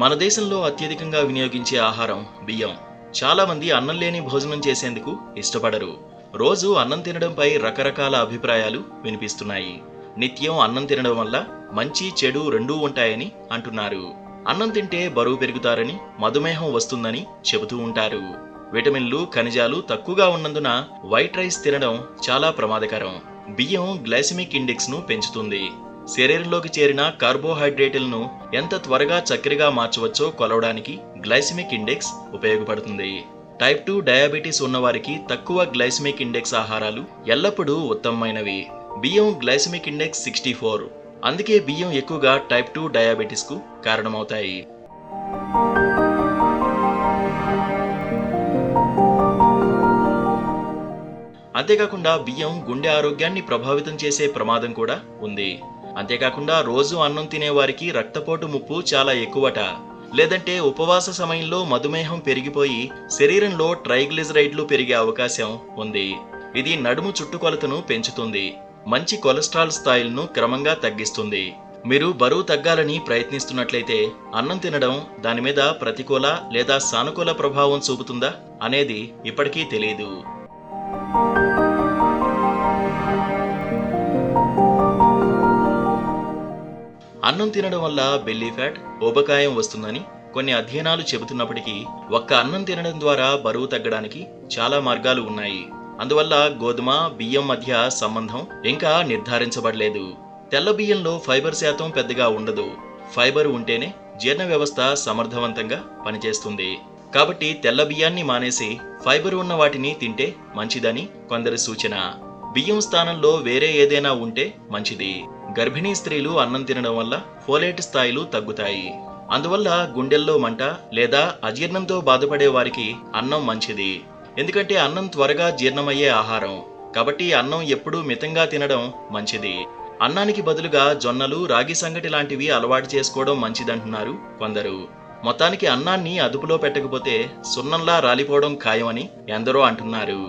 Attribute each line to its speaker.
Speaker 1: మన దేశంలో అత్యధికంగా వినియోగించే ఆహారం బియ్యం. చాలా మంది అన్నం లేని భోజనం చేసేందుకు ఇష్టపడరు. రోజు అన్నం తినడంపై రకరకాల అభిప్రాయాలు వినిపిస్తున్నాయి. నిత్యం అన్నం తినడం వల్ల మంచి చెడు రెండూ ఉంటాయని అంటున్నారు. అన్నం తింటే బరువు పెరుగుతారని, మధుమేహం వస్తుందని చెబుతూ ఉంటారు. విటమిన్లు, ఖనిజాలు తక్కువగా ఉన్నందున వైట్ రైస్ తినడం చాలా ప్రమాదకరం. బియ్యం గ్లైసెమిక్ ఇండెక్స్ ను పెంచుతుంది. శరీరంలోకి చేరిన కార్బోహైడ్రేట్లను ఎంత త్వరగా చక్కెరగా మార్చవచ్చో కొలవడానికి గ్లైసెమిక్ ఇండెక్స్ ఉపయోగపడుతుంది. టైప్ 2 డయాబెటీస్ ఉన్నవారికి తక్కువ గ్లైసెమిక్ ఇండెక్స్ ఆహారాలు ఎల్లప్పుడూ ఉత్తమమైనవి. బియ్యం గ్లైసెమిక్ ఇండెక్స్ 64. అందుకే బియ్యం ఎక్కువగా టైప్ 2 డయాబెటీస్ కు కారణమవుతాయి. అంతేకాకుండా బియ్యం గుండె ఆరోగ్యాన్ని ప్రభావితం చేసే ప్రమాదం కూడా ఉంది. అంతేకాకుండా రోజు అన్నం తినే వారికి రక్తపోటు ముప్పు చాలా ఎక్కువట. లేదంటే ఉపవాస సమయంలో మధుమేహం పెరిగిపోయి శరీరంలో ట్రైగ్లిజరైడ్లు పెరిగే అవకాశం ఉంది. ఇది నడుము చుట్టుకొలతను పెంచుతుంది. మంచి కొలెస్ట్రాల్ స్థాయిలను క్రమంగా తగ్గిస్తుంది. మీరు బరువు తగ్గాలని ప్రయత్నిస్తున్నట్లయితే అన్నం తినడం దాని మీద ప్రతికూల లేదా సానుకూల ప్రభావం చూపుతుందా అనేది ఇప్పటికీ తెలియదు. అన్నం తినడం వల్ల బెల్లీ ఫ్యాట్, ఊబకాయం వస్తుందని కొన్ని అధ్యయనాలు చెబుతున్నప్పటికీ ఒక్క అన్నం తినడం ద్వారా బరువు తగ్గడానికి చాలా మార్గాలు ఉన్నాయి. అందువల్ల గోధుమ, బియ్యం మధ్య సంబంధం ఇంకా నిర్ధారించబడలేదు. తెల్ల బియ్యంలో ఫైబర్ శాతం పెద్దగా ఉండదు. ఫైబర్ ఉంటేనే జీర్ణ వ్యవస్థ సమర్థవంతంగా పనిచేస్తుంది. కాబట్టి తెల్ల బియ్యాన్ని మానేసి ఫైబర్ ఉన్న వాటిని తింటే మంచిదని కొందరి సూచన. బియ్యం స్థానంలో వేరే ఏదైనా ఉంటే మంచిది. గర్భిణీ స్త్రీలు అన్నం తినడం వల్ల ఫోలేట్ స్థాయిలు తగ్గుతాయి. అందువల్ల గుండెల్లో మంట లేదా అజీర్ణంతో బాధపడే వారికి అన్నం మంచిది. ఎందుకంటే అన్నం త్వరగా జీర్ణమయ్యే ఆహారం. కాబట్టి అన్నం ఎప్పుడూ మితంగా తినడం మంచిది. అన్నానికి బదులుగా జొన్నలు, రాగి సంగటి లాంటివి అలవాటు చేసుకోవడం మంచిదంటున్నారు కొందరు. మొత్తానికి అన్నాన్ని అదుపులో పెట్టకపోతే సున్నంలా రాలిపోవడం ఖాయమని ఎందరో అంటున్నారు.